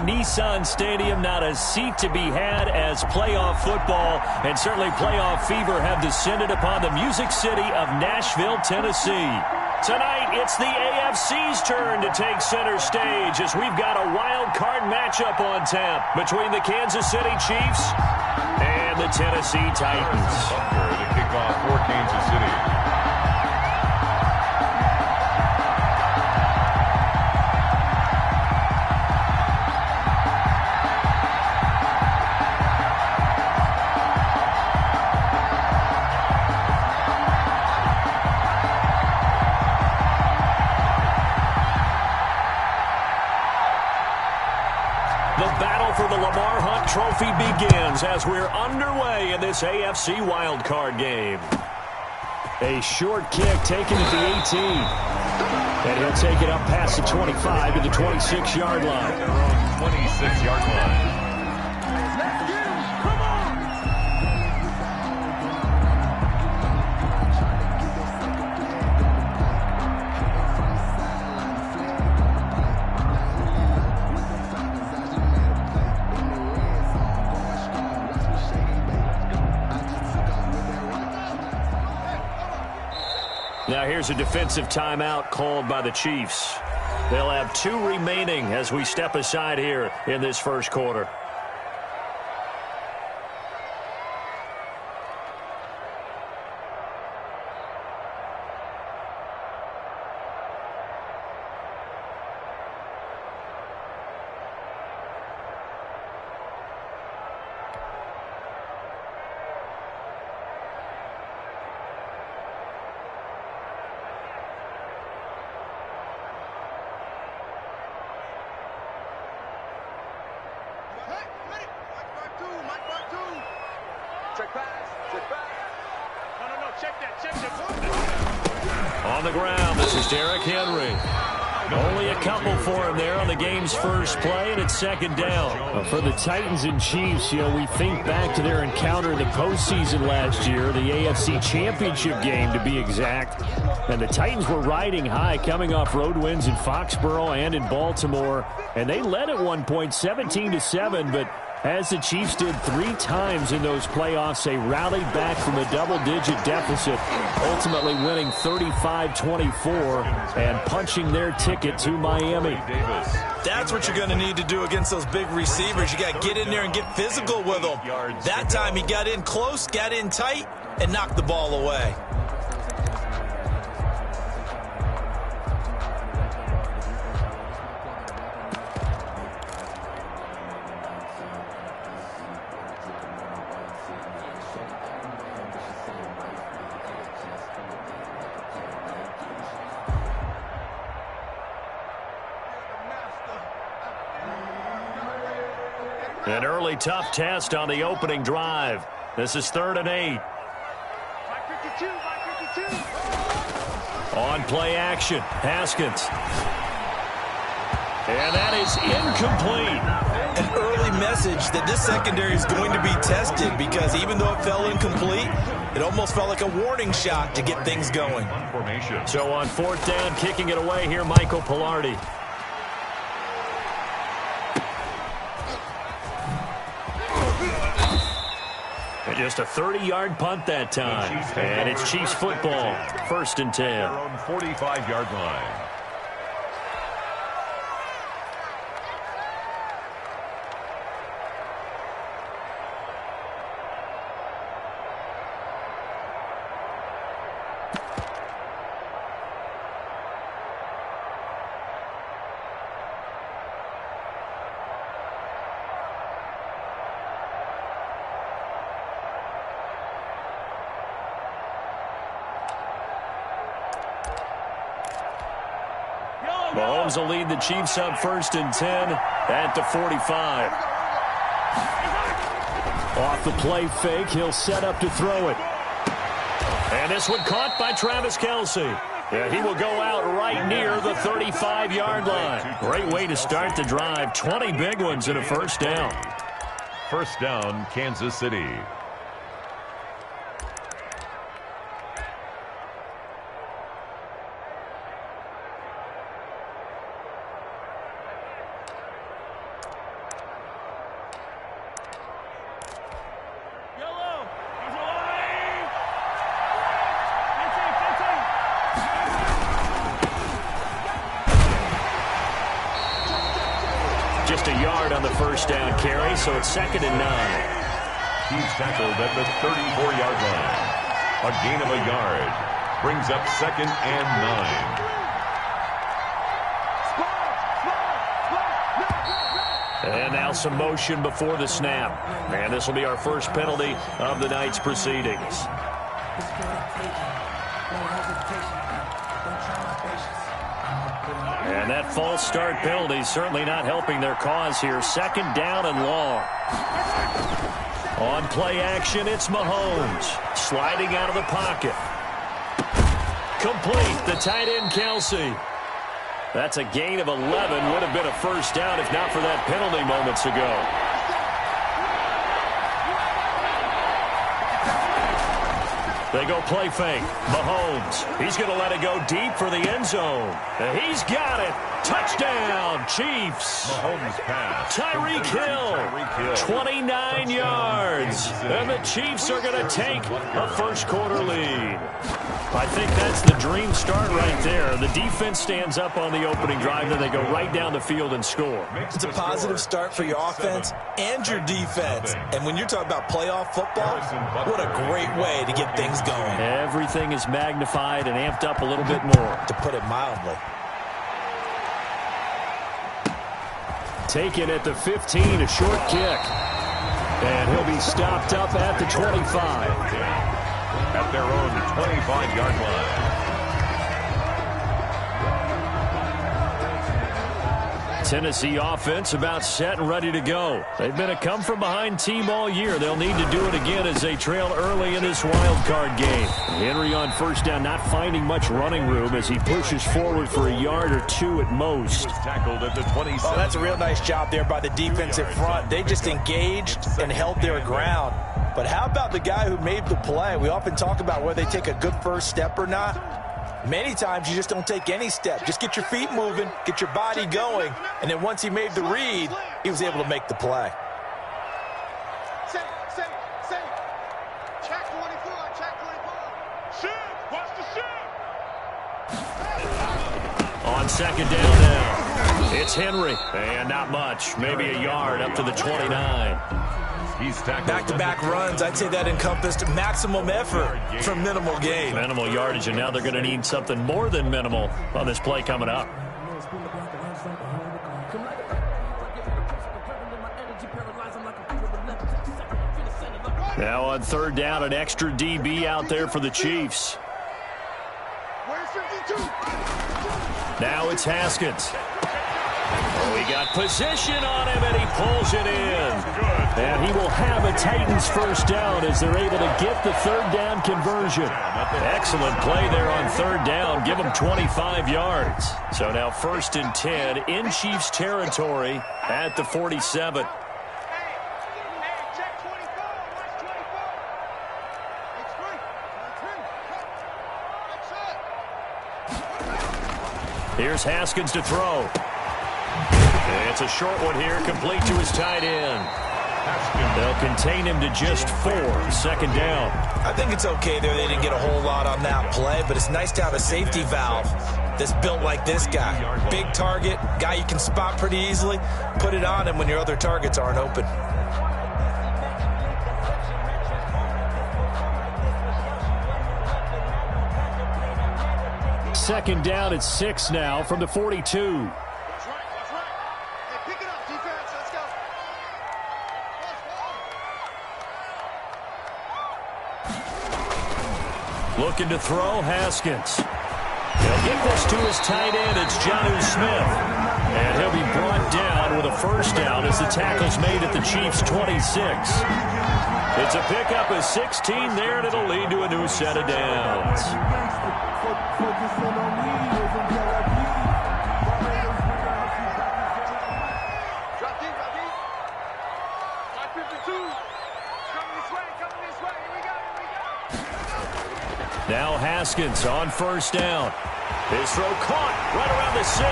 Nissan Stadium, not a seat to be had as playoff football and certainly playoff fever have descended upon the Music City of Nashville, Tennessee. Tonight, it's the AFC's turn to take center stage as we've got a wild card matchup on tap between the Kansas City Chiefs and the Tennessee Titans. The kickoff for Kansas City. For the Lamar Hunt Trophy begins as we're underway in this AFC wildcard game. A short kick taken at the 18. And he'll take it up past the 25 to the 26-yard line. 26-yard line. Now here's a defensive timeout called by the Chiefs. They'll have 2 remaining as we step aside here in this first quarter. On the ground, this is Derrick Henry. Only a couple for him there on the game's first play, and it's second down. For the Titans and Chiefs, we think back to their encounter in the postseason last year, the AFC Championship game to be exact. And the Titans were riding high, coming off road wins in Foxborough and in Baltimore. And they led at one point 17-7, but as the Chiefs did 3 times in those playoffs, they rallied back from a double-digit deficit, ultimately winning 35-24 and punching their ticket to Miami. That's what you're going to need to do against those big receivers. You got to get in there and get physical with them. That time he got in close, got in tight, and knocked the ball away. An early tough test on the opening drive. This is 3rd and 8. On play action, Haskins. And that is incomplete. An early message that this secondary is going to be tested because even though it fell incomplete, it almost felt like a warning shot to get things going. So on 4th down, kicking it away here, Michael Pilardi. Just a 30-yard punt that time. And it's Chiefs football. 1st and 10. Their own 45-yard line. Mahomes will lead the Chiefs up 1st and 10 at the 45. Off the play fake, he'll set up to throw it. And this one caught by Travis Kelce. Yeah, he will go out right near the 35-yard line. Great way to start the drive. 20 big ones in a 1st down. 1st down, Kansas City. Just a yard on the first down carry, so it's 2nd and 9. He's tackled at the 34-yard line. A gain of a yard. Brings up 2nd and 9. And now some motion before the snap. And this will be our first penalty of the night's proceedings. And that false start penalty certainly not helping their cause here. 2nd down and long. On play action, it's Mahomes. Sliding out of the pocket. Complete. The tight end, Kelsey. That's a gain of 11. Would have been a first down if not for that penalty moments ago. They go play fake. Mahomes. He's going to let it go deep for the end zone. And he's got it. Touchdown, Chiefs. Mahomes pass. Tyreek Hill. 29 yards. And the Chiefs are going to take a first-quarter lead. I think that's the dream start right there. The defense stands up on the opening drive, then they go right down the field and score. It's a positive start for your offense and your defense. And when you're talking about playoff football, what a great way to get things going. Everything is magnified and amped up a little bit more. To put it mildly. Taken at the 15, a short kick. And he'll be stopped up at the 25. At their own 25-yard line. Tennessee offense about set and ready to go. They've been a come-from-behind team all year. They'll need to do it again as they trail early in this wild card game. Henry on first down, not finding much running room as he pushes forward for a yard or two at most. Tackled at the 27. Oh, that's a real nice job there by the defensive front. They just engaged and held their ground. But how about the guy who made the play? We often talk about whether they take a good first step or not. Many times you just don't take any step. Just get your feet moving, get your body going, and then once he made the read, he was able to make the play. Check 24, check 24. Shoot, watch the shoot. On 2nd down now, it's Henry. And not much, maybe a yard up to the 29. He's tackled. Back-to-back runs, I'd say that encompassed maximum effort for minimal gain. Minimal yardage, and now they're going to need something more than minimal on this play coming up. Now on 3rd down, an extra DB out there for the Chiefs. Now it's Haskins. Oh, he got position on him, and he pulls it in. And he will have a Titans first down as they're able to get the 3rd down conversion. Excellent play there on 3rd down. Give them 25 yards. So now 1st and 10 in Chiefs territory at the 47. Here's Haskins to throw. It's a short one here, complete to his tight end. They'll contain him to just 4. 2nd down. I think it's okay there. They didn't get a whole lot on that play, but it's nice to have a safety valve that's built like this guy. Big target, guy you can spot pretty easily. Put it on him when your other targets aren't open. Second down at 6 now from the 42. Looking to throw, Haskins. He'll get this to his tight end. It's Jonnu Smith. And he'll be brought down with a first down as the tackle's made at the Chiefs' 26. It's a pickup of 16 there, and it'll lead to a new set of downs. Now Haskins on first down. His throw caught right around the 6.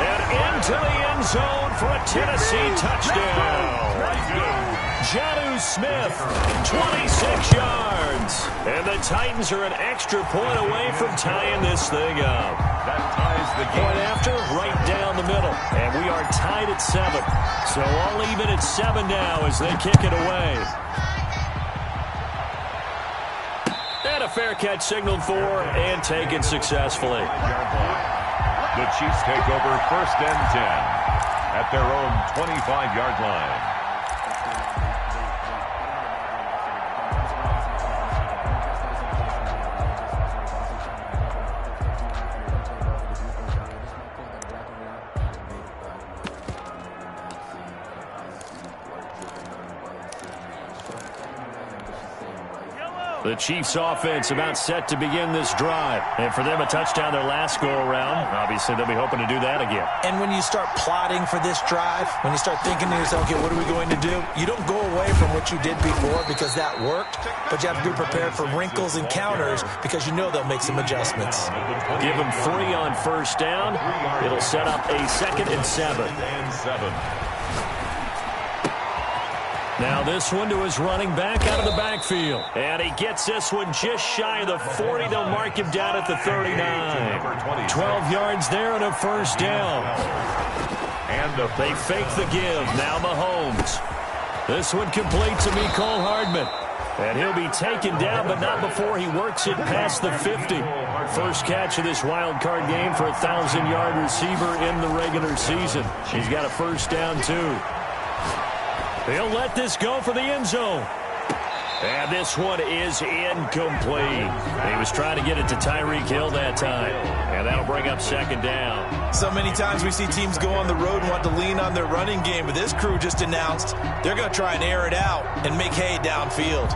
And into the end zone for a Tennessee touchdown. Jonnu Smith, 26 yards. And the Titans are an extra point away from tying this thing up. That ties the game. Point after, right down the middle. And we are tied at 7. So all even at 7 now as they kick it away. And a fair catch signaled for and taken successfully. The Chiefs take over 1st and 10 at their own 25-yard line. The Chiefs offense about set to begin this drive. And for them, a touchdown their last go-around. Obviously, they'll be hoping to do that again. And when you start plotting for this drive, when you start thinking to yourself, okay, what are we going to do? You don't go away from what you did before because that worked, but you have to be prepared for wrinkles and counters because you know they'll make some adjustments. Give them 3 on 1st down. It'll set up a 2nd and 7. Now this one to his running back out of the backfield. And he gets this one just shy of the 40. They'll mark him down at the 39. 12 yards there and a 1st down. They fake the give. Now Mahomes. This one complete to Mecole Hardman. And he'll be taken down, but not before he works it past the 50. First catch of this wild card game for a 1,000-yard receiver in the regular season. He's got a 1st down, too. He'll let this go for the end zone. And this one is incomplete. He was trying to get it to Tyreek Hill that time. And that'll bring up 2nd down. So many times we see teams go on the road and want to lean on their running game, but this crew just announced they're going to try and air it out and make hay downfield.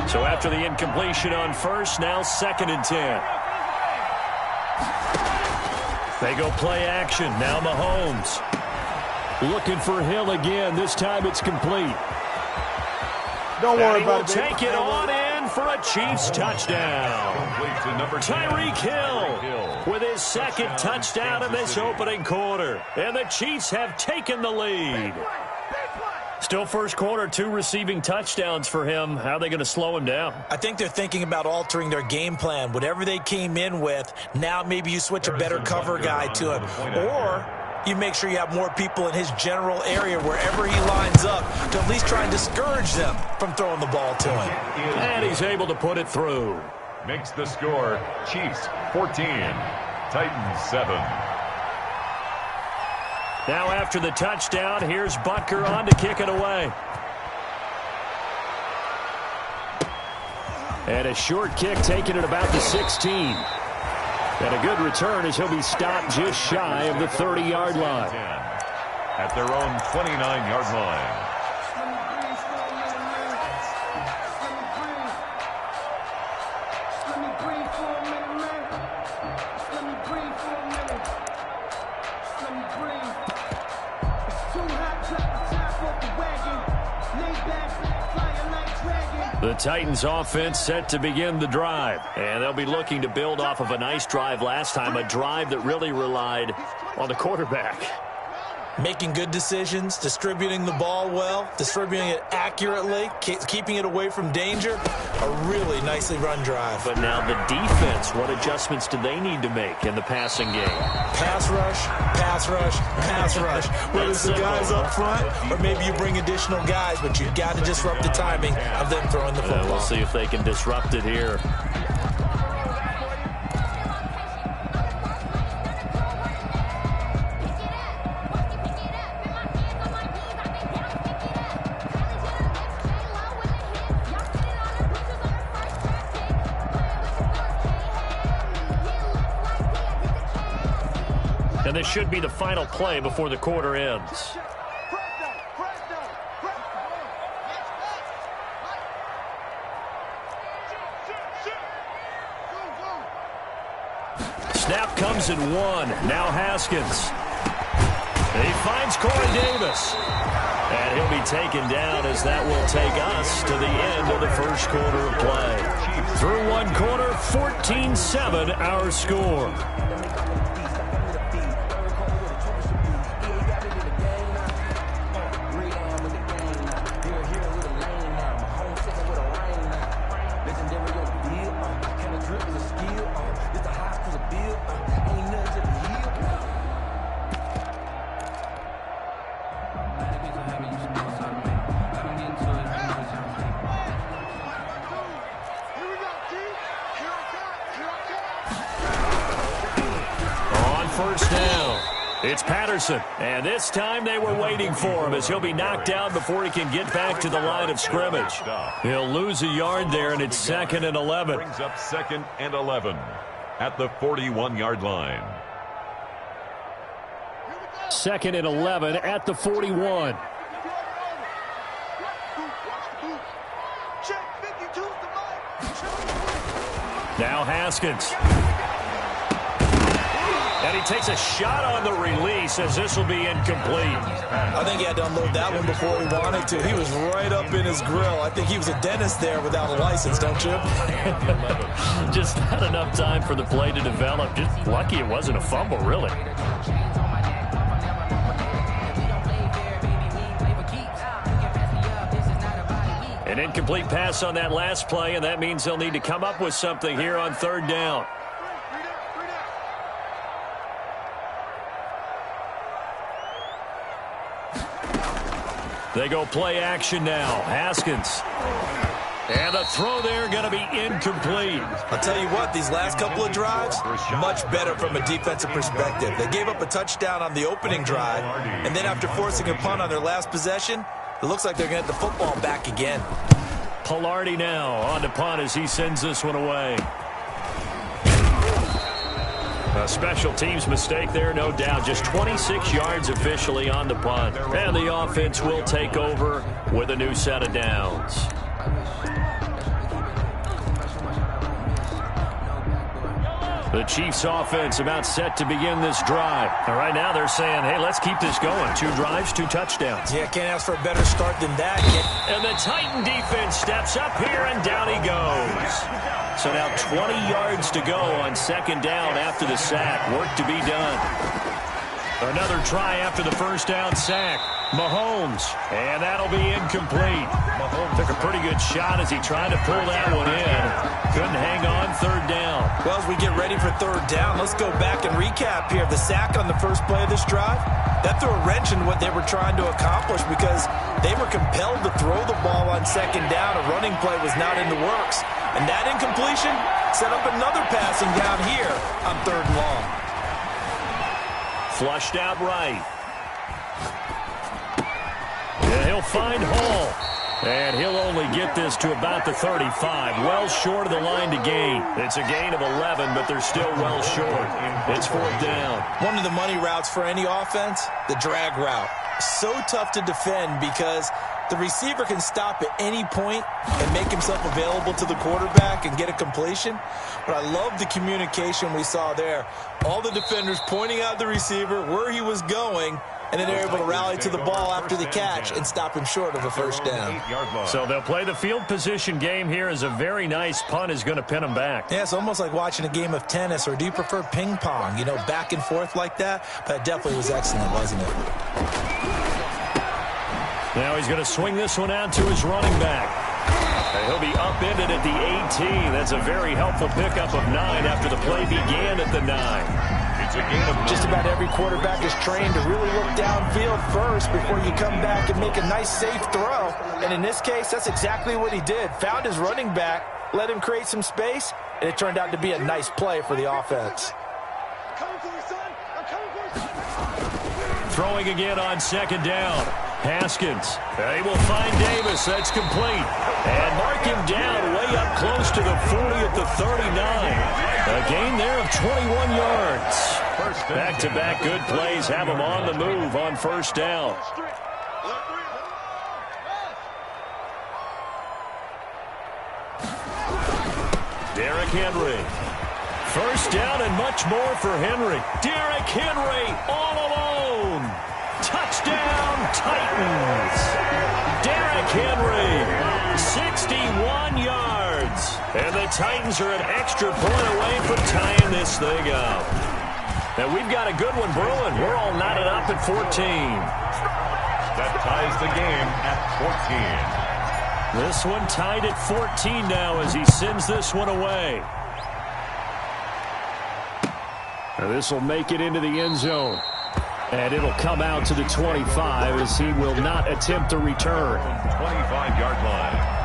So after the incompletion on 1st, now 2nd and 10. They go play action. Now Mahomes. Looking for Hill again. This time it's complete. Don't worry about it. Take it on in for a Chiefs touchdown. Tyreek Hill with his 2nd touchdown in this opening quarter. And the Chiefs have taken the lead. Still first quarter, 2 receiving touchdowns for him. How are they going to slow him down? I think they're thinking about altering their game plan. Whatever they came in with, now maybe you switch a better cover guy to him. Or you make sure you have more people in his general area wherever he lines up to at least try and discourage them from throwing the ball to him. And he's able to put it through. Makes the score Chiefs 14, Titans 7. Now after the touchdown, here's Butker on to kick it away. And a short kick taken at about the 16. And a good return as he'll be stopped just shy of the 30-yard line. At their own 29-yard line. The Titans offense set to begin the drive. And they'll be looking to build off of a nice drive last time, a drive that really relied on the quarterback. Making good decisions, distributing the ball well, distributing it accurately, keeping it away from danger. A really nicely run drive. But now the defense, what adjustments do they need to make in the passing game? Pass rush, pass rush, pass rush. Whether it's the guys up front or maybe you bring additional guys, but you've got to disrupt the timing of them throwing the football. We'll see if they can disrupt it here. And this should be the final play before the quarter ends. Snap comes in 1. Now Haskins. He finds Corey Davis. And he'll be taken down as that will take us to the end of the first quarter of play. Through one quarter, 14-7 our score. It's Patterson, and this time they were waiting for him as he'll be knocked down before he can get back to the line of scrimmage. He'll lose a yard there, and it's 2nd and 11. Brings up 2nd and 11 at the 41-yard line. 2nd and 11 at the 41. Now Haskins. And he takes a shot on the release as this will be incomplete. I think he had to unload that one before he wanted to. He was right up in his grill. I think he was a dentist there without a license, don't you? Just not enough time for the play to develop. Just lucky it wasn't a fumble, really. An incomplete pass on that last play, and that means they'll need to come up with something here on 3rd down. They go play action now. Haskins. And the throw there going to be incomplete. I'll tell you what, these last couple of drives, much better from a defensive perspective. They gave up a touchdown on the opening drive, and then after forcing a punt on their last possession, it looks like they're going to get the football back again. Pilardi now on to punt as he sends this one away. A special teams mistake there, no doubt. Just 26 yards officially on the punt. And the offense will take over with a new set of downs. The Chiefs offense about set to begin this drive. And right now they're saying, hey, let's keep this going. 2 drives, 2 touchdowns. Yeah, can't ask for a better start than that. And the Titan defense steps up here, and down he goes. So now 20 yards to go on 2nd down after the sack. Work to be done. Another try after the 1st down sack. Mahomes, and that'll be incomplete. Mahomes took a pretty good shot as he tried to pull that one in. Couldn't hang on 3rd down. Well, as we get ready for 3rd down, let's go back and recap here. The sack on the first play of this drive, that threw a wrench in what they were trying to accomplish because they were compelled to throw the ball on 2nd down. A running play was not in the works. And that incompletion set up another passing down here on 3rd and long. Flushed out right. And he'll find Hall. And he'll only get this to about the 35. Well short of the line to gain. It's a gain of 11, but they're still well short. It's 4th down. One of the money routes for any offense, the drag route. So tough to defend because the receiver can stop at any point and make himself available to the quarterback and get a completion. But I love the communication we saw there. All the defenders pointing out the receiver, where he was going, and then they're able to rally to the ball after the catch and stop him short of a 1st down. So they'll play the field position game here as a very nice punt is going to pin them back. Yeah, it's almost like watching a game of tennis, or do you prefer ping pong? You know, back and forth like that? That definitely was excellent, wasn't it? Now he's going to swing this one out to his running back. And he'll be upended at the 18. That's a very helpful pickup of 9 after the play began at the 9. It's a game of Just about every quarterback is trained to really look downfield first before you come back and make a nice, safe throw. And in this case, that's exactly what he did. Found his running back, let him create some space, and it turned out to be a nice play for the offense. Throwing again on 2nd down. Haskins. They will find Davis. That's complete. And mark him down way up close to the 40 at the 39. A gain there of 21 yards. Back-to-back good plays have him on the move on 1st down. Derrick Henry. 1st down and much more for Henry. Derrick Henry all alone. Touchdown, Titans. Derrick Henry, 61 yards. And the Titans are an extra point away from tying this thing up. And we've got a good one brewing. We're all knotted up at 14. that ties the game at 14. This one tied at 14 now as he sends this one away. This will make it into the end zone. And it'll come out to the 25 as he will not attempt a return. 25-yard line.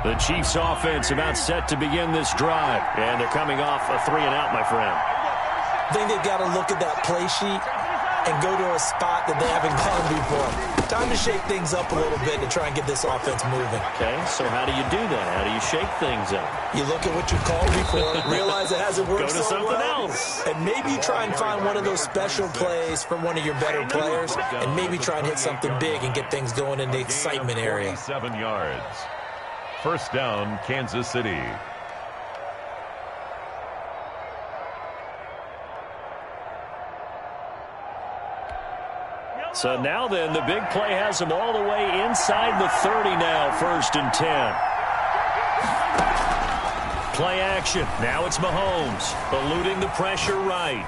The Chiefs offense about set to begin this drive. And they're coming off a 3-and-out, my friend. I think they've got to look at that play sheet and go to a spot that they haven't gone before. Time to shake things up a little bit to try and get this offense moving. Okay, so how do you do that? How do you shake things up? You look at what you've called before, realize it hasn't worked Go to so something well, else. and maybe you try and find one of those special plays from one of your better players, and maybe try and hit something big and get things going in the excitement area. 7 yards. First down, Kansas City. So now then, the big play has them all the way inside the 30 now, 1st and 10. Play action. Now it's Mahomes, eluding the pressure right.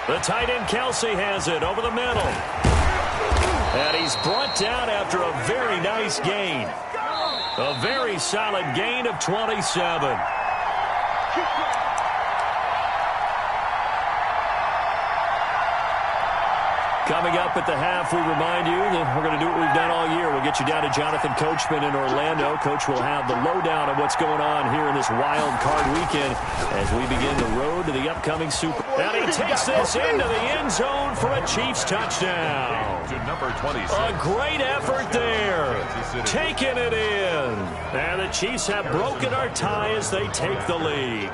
The tight end Kelsey has it over the middle. And he's brought down after a very nice gain. A very solid gain of 27. Coming up at the half, we remind you that we're going to do what we've done all year. We'll get you down to Jonathan Coachman in Orlando. Coach will have the lowdown of what's going on here in this wild card weekend as we begin the road to the upcoming Super Bowl. And he takes this into the end zone for a Chiefs touchdown. To number 26. A great effort there. Taking it in. And the Chiefs have broken our tie as they take the lead.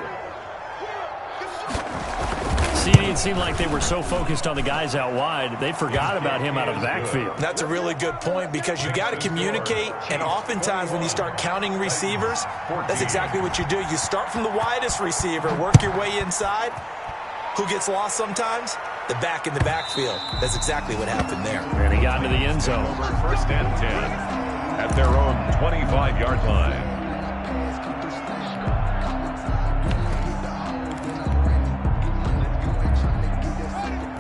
It seemed like they were so focused on the guys out wide, they forgot about him out of the backfield. That's a really good point because you got to communicate, and oftentimes when you start counting receivers, that's exactly what you do. You start from the widest receiver, work your way inside. Who gets lost sometimes? The back in the backfield. That's exactly what happened there. And he got into the end zone. First and 10 at their own 25-yard line.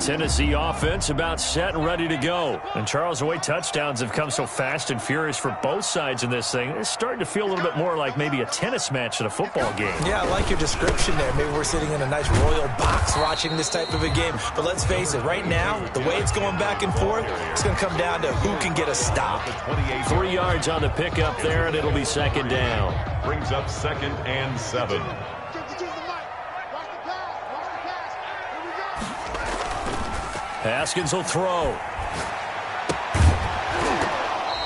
Tennessee offense about set and ready to go. And Charles, the way touchdowns have come so fast and furious for both sides in this thing, it's starting to feel a little bit more like maybe a tennis match than a football game. Yeah, I like your description there. Maybe we're sitting in a nice royal box watching this type of a game. But let's face it, right now, the way it's going back and forth, it's going to come down to who can get a stop. 3 yards on the pickup there, and it'll be 2nd down. Brings up 2nd and 7. Haskins will throw.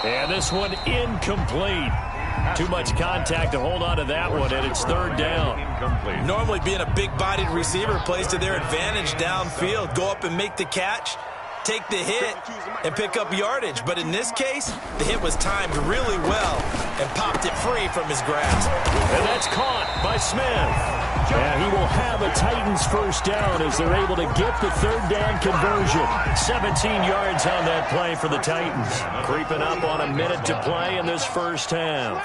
And this one incomplete. Too much contact to hold on to that one, and it's 3rd down. Normally being a big-bodied receiver plays to their advantage downfield. Go up and make the catch, take the hit, and pick up yardage. But in this case, the hit was timed really well and popped it free from his grasp. And that's caught by Smith. And he will have a Titans first down as they're able to get the 3rd down conversion. 17 yards on that play for the Titans. Creeping up on a minute to play in this first half.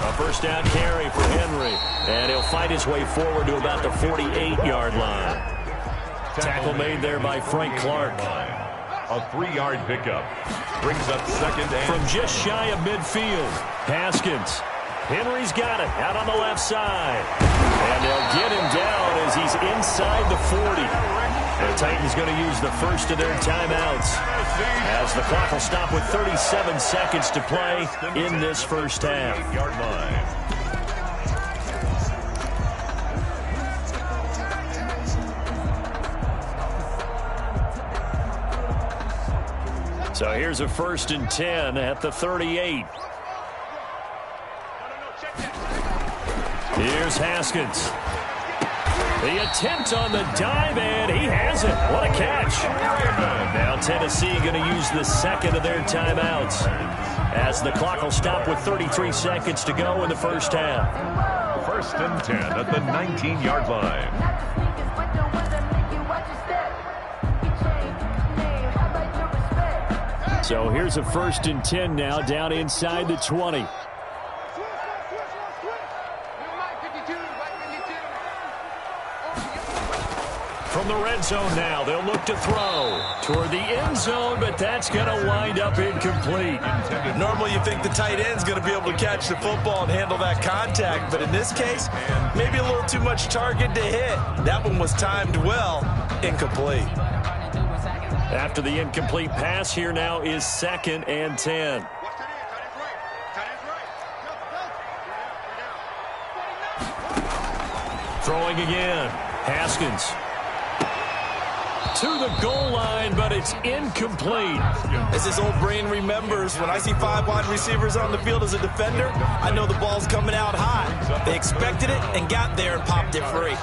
A first down carry for Henry. And he'll fight his way forward to about the 48-yard line. Tackle made there by Frank Clark. A 3-yard pickup. Brings up 2nd and... From just shy of midfield, Haskins. Henry's got it out on the left side. And they'll get him down as he's inside the 40. The Titans going to use the first of their timeouts as the clock will stop with 37 seconds to play in this first half. 8-yard line. So here's a 1st and 10 at the 38. Here's Haskins. The attempt on the dive, and he has it. What a catch. Now Tennessee going to use the 2nd of their timeouts as the clock will stop with 33 seconds to go in the first half. 1st and 10 at the 19-yard line. So here's a 1st and 10 now down inside the 20. From the red zone now, they'll look to throw toward the end zone, but that's going to wind up incomplete. Normally you think the tight end's going to be able to catch the football and handle that contact, but in this case, maybe a little too much target to hit. That one was timed well, incomplete. After the incomplete pass, here now is 2nd and 10. Throwing again. Haskins. To the goal line, but it's incomplete. As his old brain remembers, when I see 5 wide receivers on the field as a defender, I know the ball's coming out high. They expected it and got there and popped it free.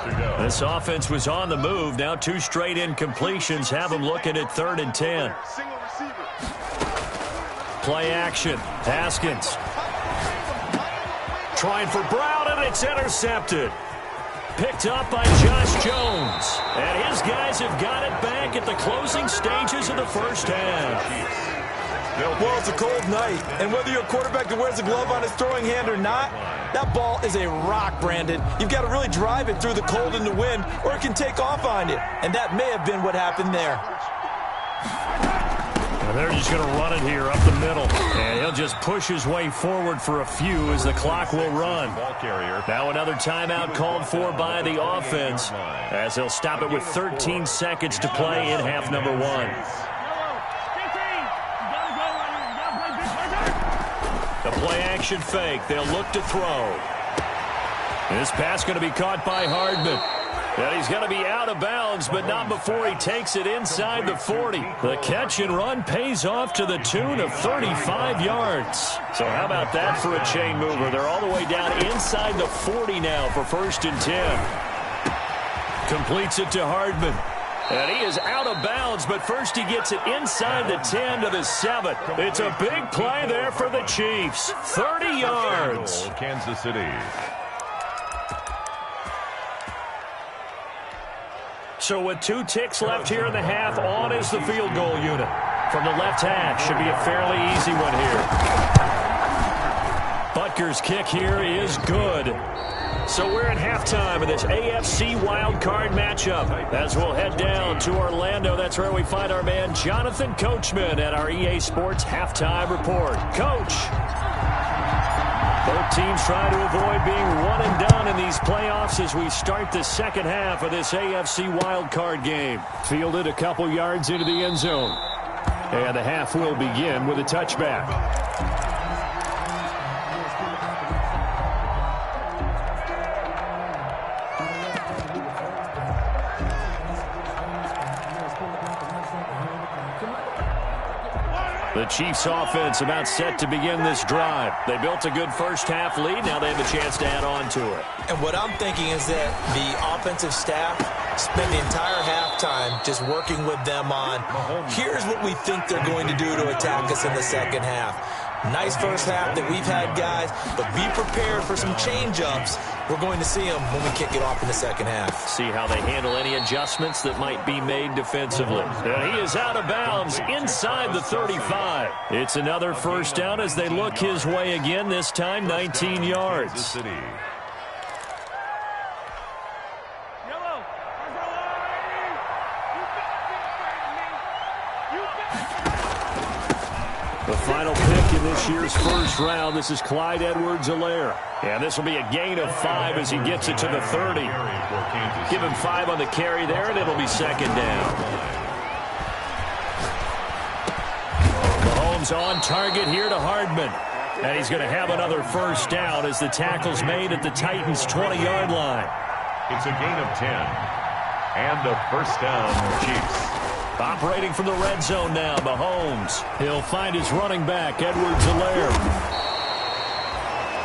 This offense was on the move. Now 2 straight incompletions have them looking at 3rd and 10. Play action. Haskins. Trying for Brown, and it's intercepted. Picked up by Josh Jones. And his guys have got it back at the closing stages of the first half. Well, it's a cold night, and whether you're a quarterback that wears a glove on his throwing hand or not, that ball is a rock, Brandon. You've got to really drive it through the cold and the wind, or it can take off on you. And that may have been what happened there. And they're just going to run it here up the middle. And he'll just push his way forward for a few as the clock will run. Now another timeout called for by the offense, as they'll stop it with 13 seconds to play in half number 1. The play action fake. They'll look to throw. This pass going to be caught by Hardman. And he's going to be out of bounds, but not before he takes it inside the 40. The catch and run pays off to the tune of 35 yards. So how about that for a chain mover? They're all the way down inside the 40 now for 1st and 10. Completes it to Hardman. And he is out of bounds, but first he gets it inside the 10 to the 7. It's a big play there for the Chiefs. 30 yards. Kansas City. So with 2 ticks left here in the half, on is the field goal unit. From the left hash, should be a fairly easy one here. Butker's kick here is good. So we're at halftime of this AFC wild card matchup. As we'll head down to Orlando, that's where we find our man Jonathan Coachman at our EA Sports Halftime Report. Coach. Both teams trying to avoid being one and done in these playoffs as we start the second half of this AFC wildcard game. Fielded a couple yards into the end zone. And the half will begin with a touchback. The Chiefs offense about set to begin this drive. They built a good first half lead. Now they have a chance to add on to it. And what I'm thinking is that the offensive staff spent the entire halftime just working with them on, here's what we think they're going to do to attack us in the second half. Nice first half that we've had, guys, but be prepared for some change-ups. We're going to see them when we kick it off in the second half. See how they handle any adjustments that might be made defensively. And he is out of bounds inside the 35. It's another first down as they look his way again, this time 19 yards. The final pick in this year's first round, this is Clyde Edwards-Helaire. And this will be a gain of 5 as he gets it to the 30. Give him 5 on the carry there, and it'll be second down. Mahomes on target here to Hardman. And he's going to have another first down as the tackle's made at the Titans' 20-yard line. It's a gain of 10. And a first down, Chiefs. Operating from the red zone now, Mahomes. He'll find his running back, Edwards-Helaire.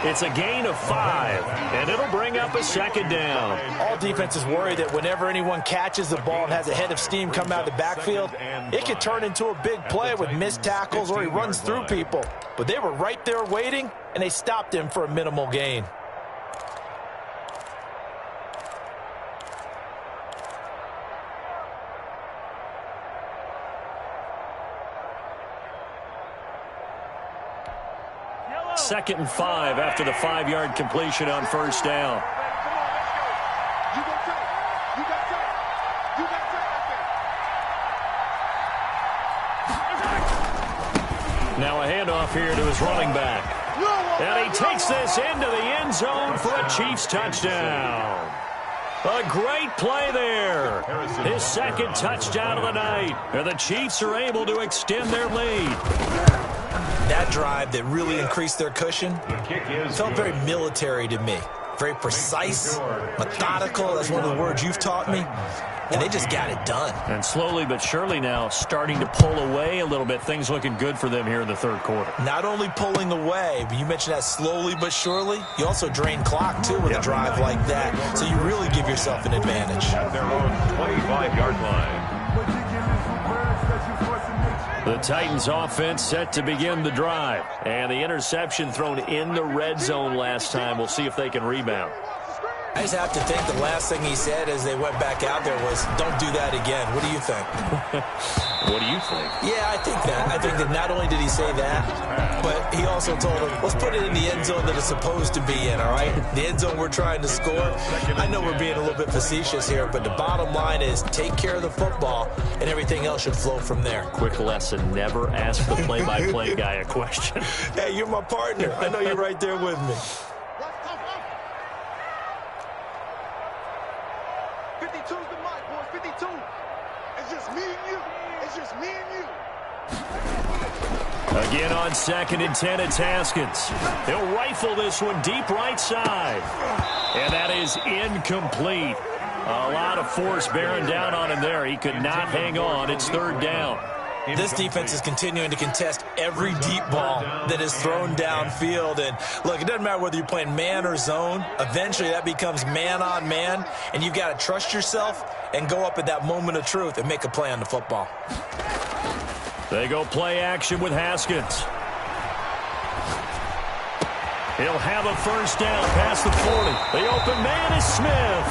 It's a gain of 5, and it'll bring up a second down. All defenses worry that whenever anyone catches the ball and has a head of steam come out of the backfield, it could turn into a big play with missed tackles or he runs through people. But they were right there waiting, and they stopped him for a minimal gain. Second and 5 after the 5-yard completion on first down. Now a handoff here to his running back. And he takes this into the end zone for a Chiefs touchdown. A great play there. His second touchdown of the night. And the Chiefs are able to extend their lead. That drive that really increased their cushion felt very military to me. Very precise, methodical. That's one of the words you've taught me. And they just got it done. And slowly but surely now starting to pull away a little bit. Things looking good for them here in the third quarter. Not only pulling away, but you mentioned that slowly but surely. You also drain clock, too, with a drive like that. So you really give yourself an advantage. At their own 25-yard line. The Titans offense set to begin the drive. And the interception thrown in the red zone last time. We'll see if they can rebound. I just have to think the last thing he said as they went back out there was, don't do that again. What do you think? What do you think? Yeah, I think that. I think that not only did he say that, but he also told them, let's put it in the end zone that it's supposed to be in, all right? The end zone we're trying to score. I know we're being a little bit facetious here, but the bottom line is take care of the football, and everything else should flow from there. Quick lesson, never ask the play-by-play guy a question. Hey, you're my partner. I know you're right there with me. 52's the mic, boys. 52. It's just me and you. It's just me and you. Again on 2nd and 10, it's Haskins. He'll rifle this one deep right side. And that is incomplete. A lot of force bearing down on him there. He could not hang on. It's 3rd down. This defense is continuing to contest every deep ball that is thrown downfield. And, look, it doesn't matter whether you're playing man or zone. Eventually, that becomes man-on-man, and you've got to trust yourself and go up at that moment of truth and make a play on the football. They go play action with Haskins. He'll have a 1st down past the 40. The open man is Smith.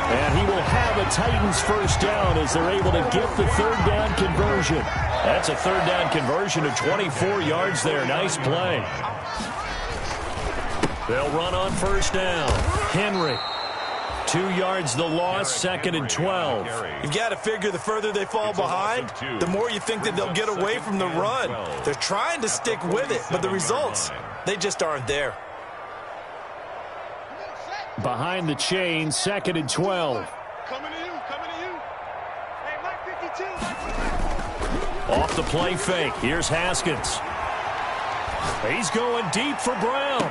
And he will have a Titans 1st down as they're able to get the 3rd down conversion. That's a 3rd down conversion of 24 yards there. Nice play. They'll run on 1st down. Henry. 2 yards the loss, 2nd and 12. You've got to figure the further they fall behind, the more you think that they'll get away from the run. They're trying to stick with it, but the results, they just aren't there. Behind the chain, 2nd and 12. Coming to you. Coming to you. Hey, Mike 52. Off the play fake. Here's Haskins. He's going deep for Brown.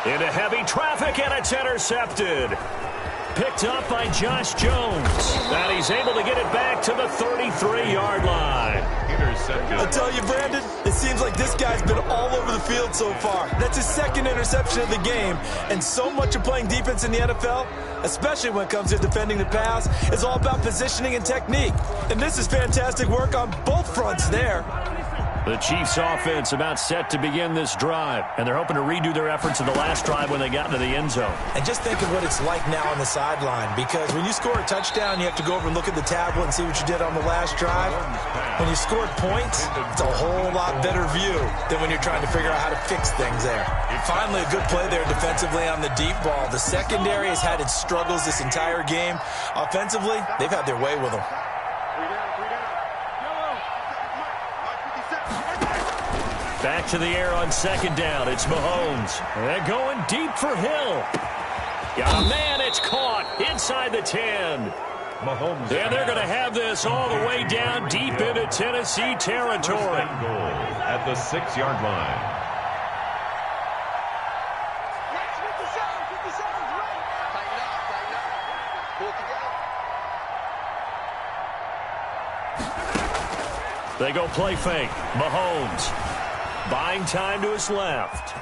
Into heavy traffic, and it's intercepted. Picked up by Josh Jones. And he's able to get it back to the 33-yard line. Intercepted. I tell you, Brandon, it seems like this guy's been all over the field so far. That's his 2nd interception of the game. And so much of playing defense in the NFL, especially when it comes to defending the pass, is all about positioning and technique. And this is fantastic work on both fronts there. The Chiefs offense about set to begin this drive, and they're hoping to redo their efforts in the last drive when they got into the end zone. And just think of what it's like now on the sideline, because when you score a touchdown, you have to go over and look at the tablet and see what you did on the last drive. When you scored points, it's a whole lot better view than when you're trying to figure out how to fix things there. Finally, a good play there defensively on the deep ball. The secondary has had its struggles this entire game. Offensively, they've had their way with them. Back to the air on 2nd down. It's Mahomes. They're going deep for Hill. Got a man. It's caught inside the 10. Mahomes. And they're going to have this all the way down deep into Tennessee territory. Goal at the 6-yard line. 57 right. Tighten up. Pull together. They go play fake. Mahomes. Buying time to his left.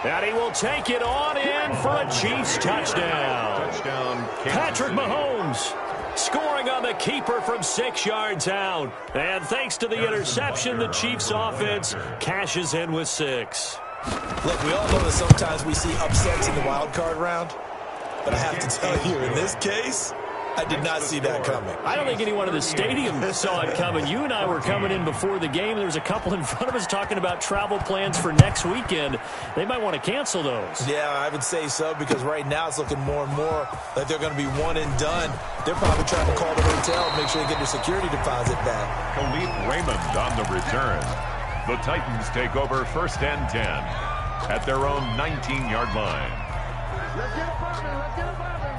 And he will take it on in for a Chiefs touchdown. Patrick Mahomes scoring on the keeper from 6 yards out. And thanks to the interception, the Chiefs offense cashes in with 6. Look, we all know that sometimes we see upsets in the wild card round. But I have to tell you, in this case, I did not see that coming. I don't think anyone in the stadium saw it coming. You and I were coming in before the game. There was a couple in front of us talking about travel plans for next weekend. They might want to cancel those. Yeah, I would say so, because right now it's looking more and more like they're going to be one and done. They're probably trying to call the hotel and make sure they get their security deposit back. Khalif Raymond on the return. The Titans take over 1st and 10 at their own 19-yard line. Let's get it poppin'. Let's get it poppin'.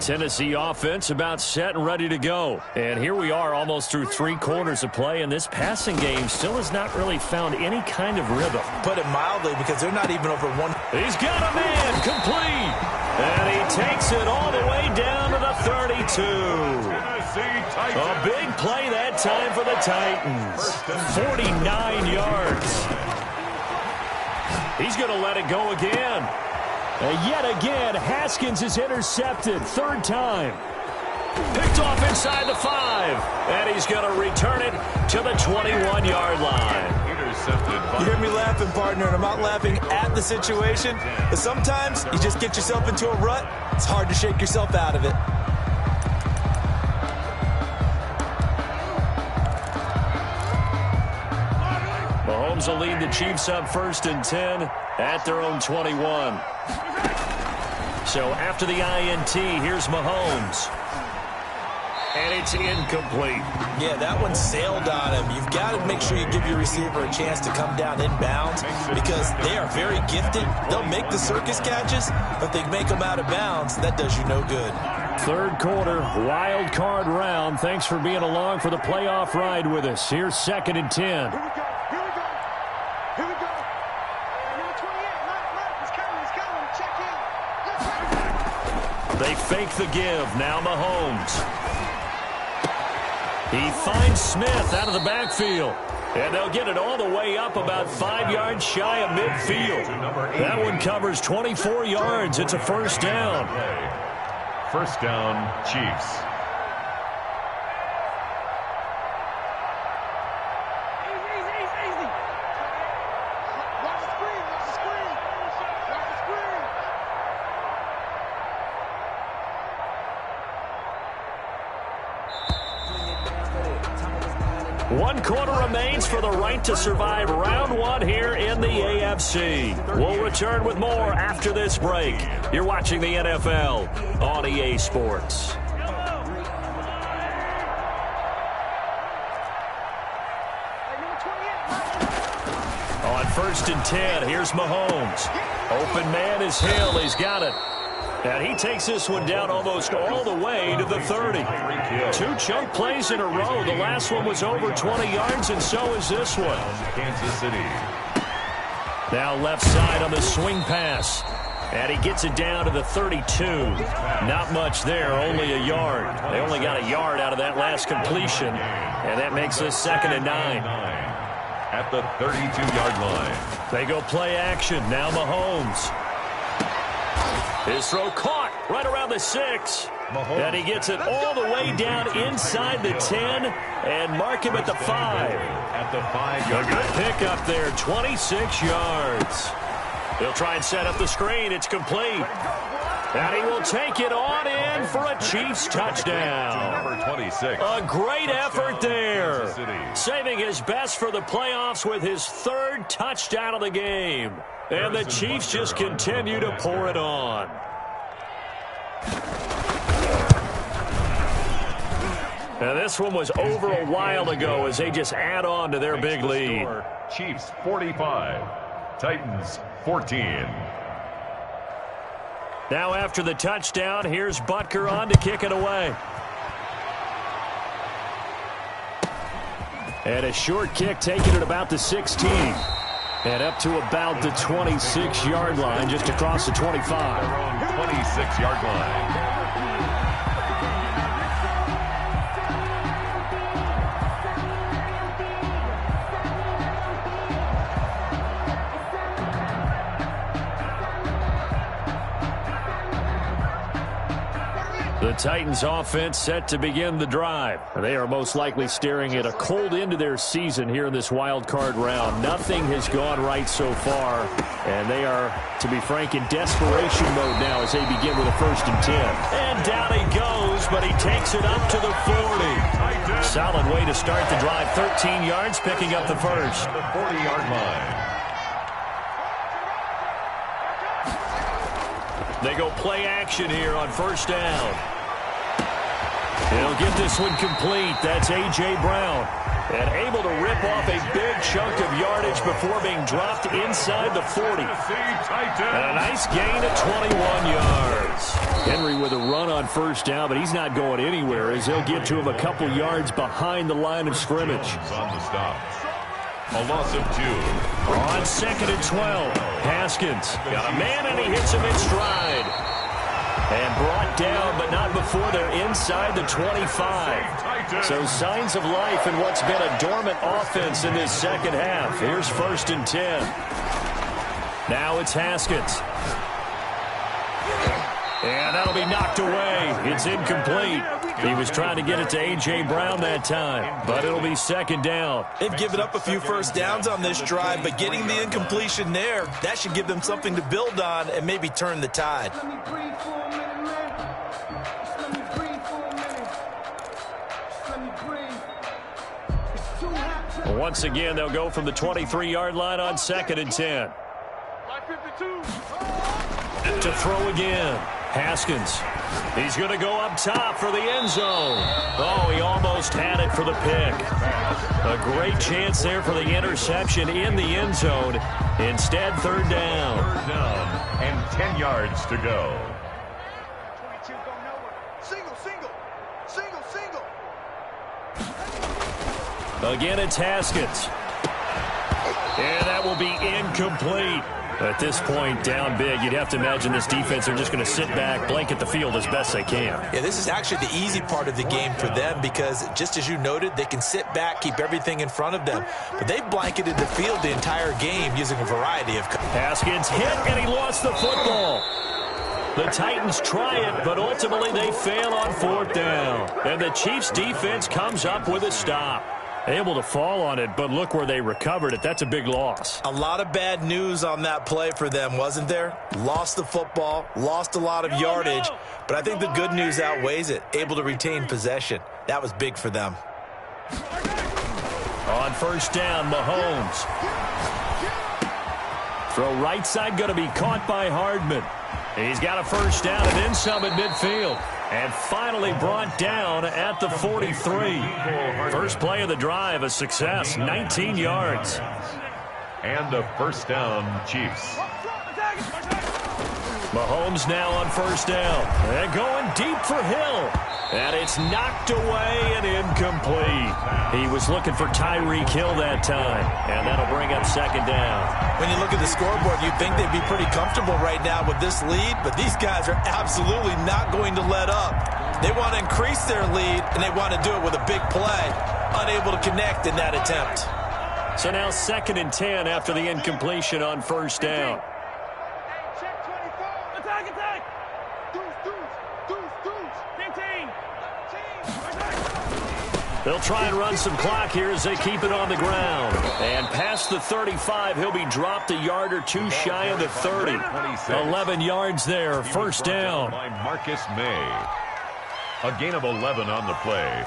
Tennessee offense about set and ready to go. And here we are almost through 3 quarters of play, and this passing game still has not really found any kind of rhythm. Put it mildly, because they're not even over one. He's got a man complete. And he takes it all the way down to the 32. A big play that time for the Titans. 49 yards. He's going to let it go again. And yet again, Haskins is intercepted. 3rd time. Picked off inside the 5. And he's going to return it to the 21-yard line. You hear me laughing, partner, and I'm not laughing at the situation. But sometimes you just get yourself into a rut. It's hard to shake yourself out of it. Mahomes will lead the Chiefs up 1st and 10 at their own 21. So after the INT, here's Mahomes. And it's incomplete. Yeah, that one sailed on him. You've got to make sure you give your receiver a chance to come down inbounds because they are very gifted. They'll make the circus catches, but they make them out of bounds. That does you no good. 3rd quarter, wild card round. Thanks for being along for the playoff ride with us. Here's 2nd and 10. They fake the give. Now Mahomes. He finds Smith out of the backfield. And they'll get it all the way up about 5 yards shy of midfield. That one covers 24 yards. It's a 1st down. 1st down, Chiefs. One quarter remains for the right to survive round 1 here in the AFC. We'll return with more after this break. You're watching the NFL on EA Sports. On 1st and 10, here's Mahomes. Open man is Hill. He's got it. And he takes this one down almost all the way to the 30. 2 chunk plays in a row. The last one was over 20 yards, and so is this one. Kansas City. Now left side on the swing pass. And he gets it down to the 32. Not much there, only a yard. They only got a yard out of that last completion. And that makes this 2nd and 9. At the 32-yard line. They go play action. Now Mahomes. His throw caught right around the 6. And he gets it all the way down inside the 10 and mark him at the 5. At the 5-yard line. A good pickup there, 26 yards. He'll try and set up the screen. It's complete. And he will take it on in for a Chiefs touchdown. Number 26. A great effort there. Saving his best for the playoffs with his 3rd touchdown of the game. And the Chiefs just continue to pour it on. And this one was over a while ago as they just add on to their big lead. Chiefs 45, Titans 14. Now after the touchdown, here's Butker on to kick it away. And a short kick taken at about the 16. And up to about the 26-yard line, just across the 25. 26-yard line. The Titans offense set to begin the drive. They are most likely staring at a cold end to their season here in this wild card round. Nothing has gone right so far, and they are, to be frank, in desperation mode now as they begin with a 1st and 10. And down he goes, but he takes it up to the 40. Solid way to start the drive. 13 yards, picking up the 1st. The 40-yard line. They go play action here on 1st down. He'll get this one complete. That's A.J. Brown. And able to rip off a big chunk of yardage before being dropped inside the 40. And a nice gain of 21 yards. Henry with a run on first down, but he's not going anywhere as they'll get to him a couple yards behind the line of scrimmage. On the stop. A loss of 2. On 2nd and 12, Haskins got a man and he hits him in stride. And brought down, but not before they're inside the 25. So signs of life in what's been a dormant offense in this second half. Here's 1st and 10. Now it's Haskins. And that'll be knocked away. It's incomplete. He was trying to get it to A.J. Brown that time, but it'll be 2nd down. They've given up a few first downs on this drive, but getting the incompletion there, that should give them something to build on and maybe turn the tide. Once again, they'll go from the 23-yard line on 2nd and 10. To throw again. Haskins. He's going to go up top for the end zone. Oh, he almost had it for the pick. A great chance there for the interception in the end zone. Instead, 3rd down. 3rd down and 10 yards to go. 22 go nowhere. Single, single. Single, single. Again, it's Haskins. And that will be incomplete. At this point, down big, you'd have to imagine this defense are just going to sit back, blanket the field as best they can. Yeah, this is actually the easy part of the game for them because, just as you noted, they can sit back, keep everything in front of them. But they've blanketed the field the entire game using a variety of... Haskins hit, and he lost the football. The Titans try it, but ultimately they fail on 4th down. And the Chiefs' defense comes up with a stop. Able to fall on it, but look where they recovered it. That's a big loss. A lot of bad news on that play for them, wasn't there? Lost the football, lost a lot of yardage, but I think the good news outweighs it. Able to retain possession. That was big for them. On 1st down, Mahomes. Throw right side, going to be caught by Hardman. He's got a 1st down and then some at midfield. And finally brought down at the 43. First play of the drive, a success, 19 yards. And a 1st down, Chiefs. Mahomes now on 1st down. And going deep for Hill. And it's knocked away and incomplete. He was looking for Tyreek Hill that time. And that'll bring up 2nd down. When you look at the scoreboard, you'd think they'd be pretty comfortable right now with this lead, but these guys are absolutely not going to let up. They want to increase their lead, and they want to do it with a big play. Unable to connect in that attempt. So now 2nd and 10 after the incompletion on 1st down. They'll try and run some clock here as they keep it on the ground. And past the 35, he'll be dropped a yard or 2 shy of the 30. 11 yards there, 1st down. By Marcus May. A gain of 11 on the play.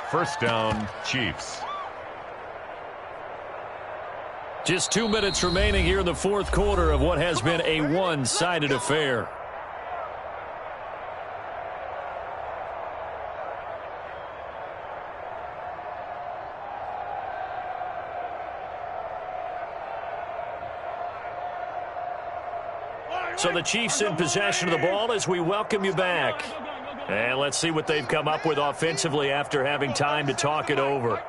1st down, Chiefs. Just 2 minutes remaining here in the 4th quarter of what has been a one-sided affair. So the Chiefs in possession of the ball as we welcome you back. And let's see what they've come up with offensively after having time to talk it over.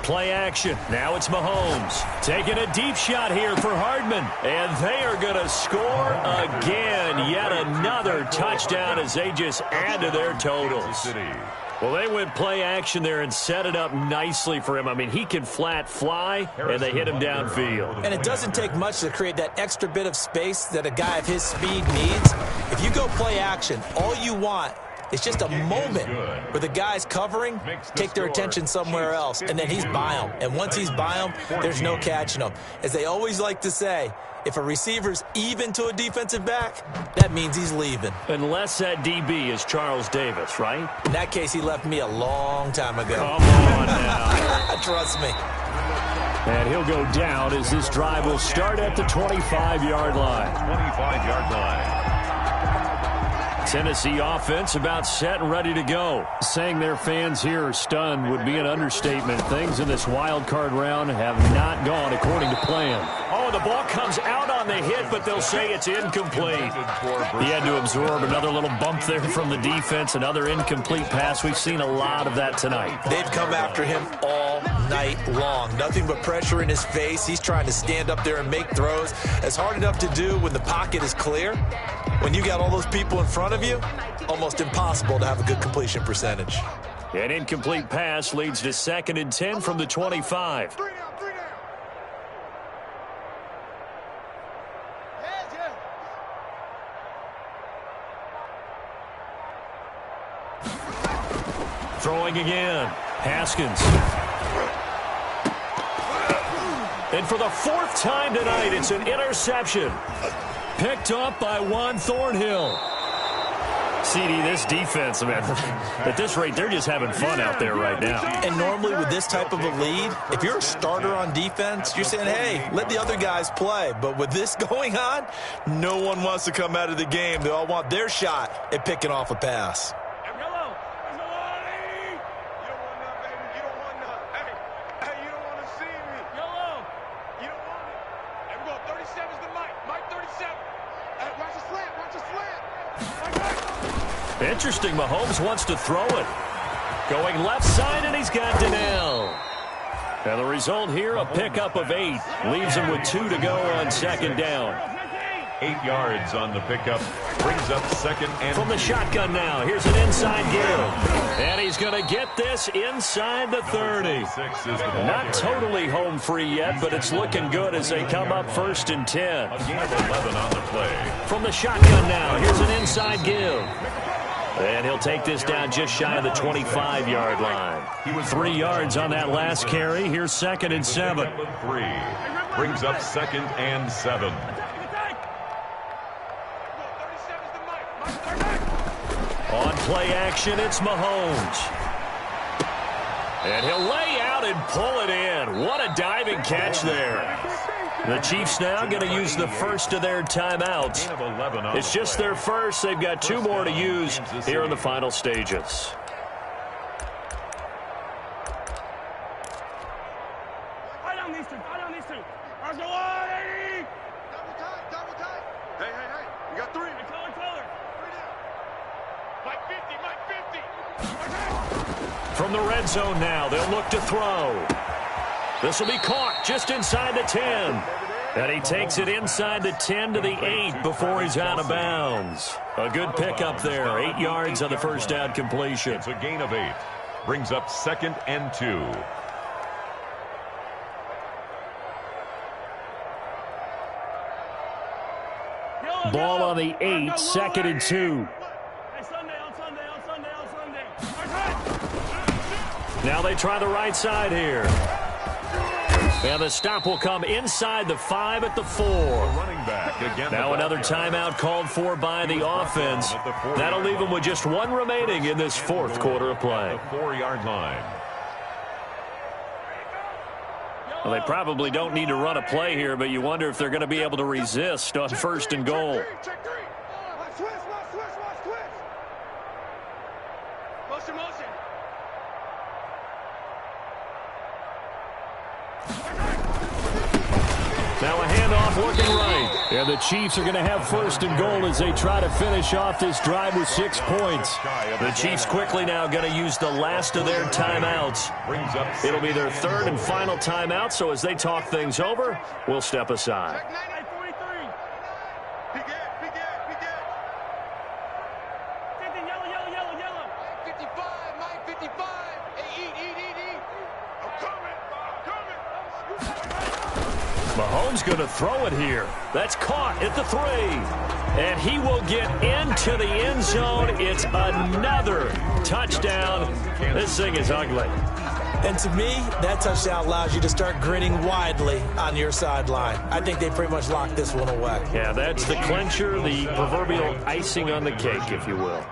Play action. Now it's Mahomes. Taking a deep shot here for Hardman. And they are going to score again. Yet another touchdown as they just add to their totals. Well, they went play action there and set it up nicely for him. I mean, he can flat fly, and they hit him downfield. And it doesn't take much to create that extra bit of space that a guy of his speed needs. If you go play action, all you want is just a moment where the guy's covering, take their attention somewhere else, and then he's by him. And once he's by him, there's no catching him. As they always like to say, if a receiver's even to a defensive back, that means he's leaving. Unless that DB is Charles Davis, right? In that case, he left me a long time ago. Come on now. Trust me. And he'll go down as this drive will start at the 25-yard line. 25-yard line. Tennessee offense about set and ready to go. Saying their fans here are stunned would be an understatement. Things in this wild card round have not gone according to plan. Oh, the ball comes out on the hit, but they'll say it's incomplete. He had to absorb another little bump there from the defense, another incomplete pass. We've seen a lot of that tonight. They've come after him all night long. Nothing but pressure in his face. He's trying to stand up there and make throws. It's hard enough to do when the pocket is clear. When you got all those people in front of you, almost impossible to have a good completion percentage. An incomplete pass leads to 2nd and 10 from the 25. Three down. Throwing again. Haskins. And for the 4th time tonight, it's an interception. Picked up by Juan Thornhill. CD, this defense, man, at this rate, they're just having fun out there right now. And normally with this type of a lead, if you're a starter on defense, you're saying, hey, let the other guys play. But with this going on, no one wants to come out of the game. They all want their shot at picking off a pass. Interesting, Mahomes wants to throw it. Going left side, and he's got Donnell. And the result here, a pickup of 8. Leaves him with 2 to go on 2nd down. 8 yards on the pickup. Brings up 2nd and From the shotgun now, here's an inside give. And he's going to get this inside the 30. Not totally home free yet, but it's looking good as they come up 1st and 10. A gain of 11 on the play. From the shotgun now, here's an inside give. And he'll take this down just shy of the 25-yard line. 3 yards on that last carry. Here's 2nd and 7. 3. Brings up 2nd and 7. On play action, it's Mahomes. And he'll lay out and pull it in. What a diving catch there. The Chiefs now going to use the first of their timeouts. It's just their first. They've got 2 more to use here in the final stages. Hey. You got 3. Mike 50. From the red zone now, they'll look to throw. This will be caught just inside the 10. And he takes it inside the 10 to the 8 before he's out of bounds. A good pickup there. 8 yards on the first down completion. It's a gain of 8. Brings up 2nd and 2. Ball on the 8, 2nd and 2. Now they try the right side here. And the stop will come inside the 5 at the 4. Running back again. Now another timeout called for by the offense. That'll leave them with just 1 remaining in this 4th quarter of play. The 4-yard line. Well, they probably don't need to run a play here, but you wonder if they're going to be able to resist on 1st and goal. Check 3. Watch twist. Motion. Now a handoff looking right. And the Chiefs are going to have 1st and goal as they try to finish off this drive with 6 points. The Chiefs quickly now going to use the last of their timeouts. It'll be their 3rd and final timeout, so as they talk things over, we'll step aside. Check 943. Be good. 55, Mike 55. Hey, eat. I'm coming. Mahomes going to throw it here. That's caught at the 3. And he will get into the end zone. It's another touchdown. This thing is ugly. And to me, that touchdown allows you to start grinning widely on your sideline. I think they pretty much locked this one away. Yeah, that's the clincher, the proverbial icing on the cake, if you will.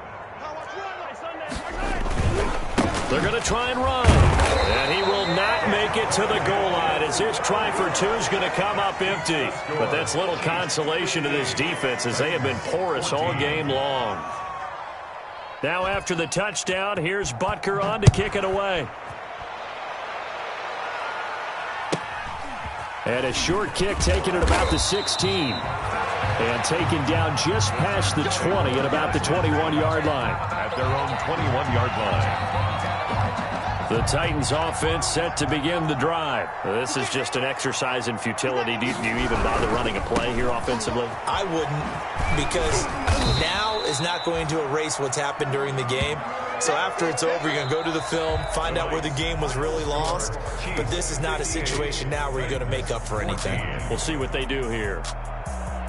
They're going to try and run. And he will not make it to the goal line as his try for 2 is going to come up empty. But that's little consolation to this defense as they have been porous all game long. Now after the touchdown, here's Butker on to kick it away. And a short kick taken at about the 16. And taken down just past the 20 at about the 21-yard line. At their own 21-yard line. The Titans offense set to begin the drive. This is just an exercise in futility. Do you even bother running a play here offensively? I wouldn't, because now is not going to erase what's happened during the game. So after it's over, you're going to go to the film, find out where the game was really lost. But this is not a situation now where you're going to make up for anything. We'll see what they do here.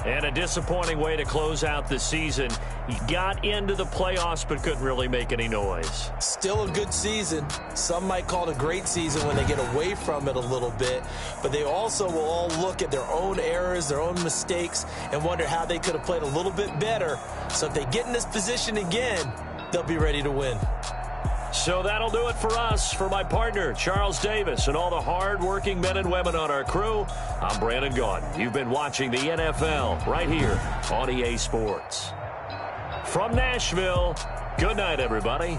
And a disappointing way to close out the season. He got into the playoffs but couldn't really make any noise. Still a good season. Some might call it a great season when they get away from it a little bit. But they also will all look at their own errors, their own mistakes, and wonder how they could have played a little bit better. So if they get in this position again, they'll be ready to win. So that'll do it for us. For my partner, Charles Davis, and all the hard-working men and women on our crew, I'm Brandon Gaudin. You've been watching the NFL right here on EA Sports. From Nashville, good night, everybody.